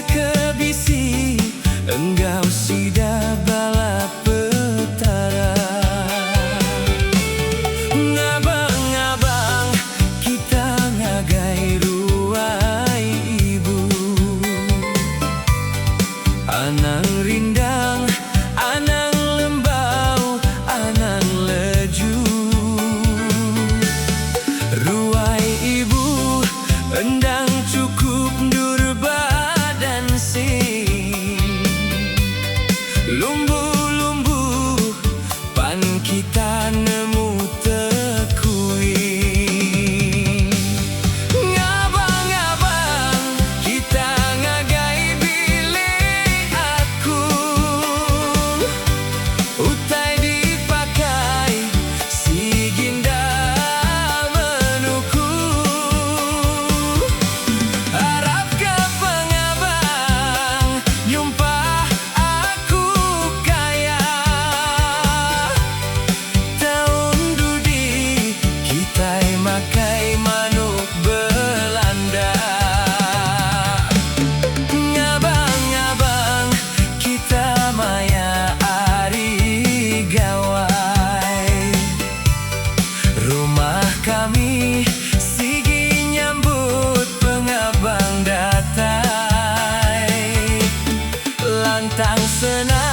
kebisi, enggau sida bala petara. Ngabang-ngabang kita ngagai ruai ibu, anang rindang, anang lembau, anang leju. Ruai ibu endang cukup durba dan sing, lumbu-lumbu pan kita nemu tekui. Ngabang-ngabang kita ngagai bilik aku, utai dipakai si ginda menuku. Harap ke pengabang nyumpah aku kaya, tahun dudi kita makai manuk Belanda. Ngabang-ngabang kita maya ari gawai, rumah kami sigi nyambut pengabang datai. Lantang senang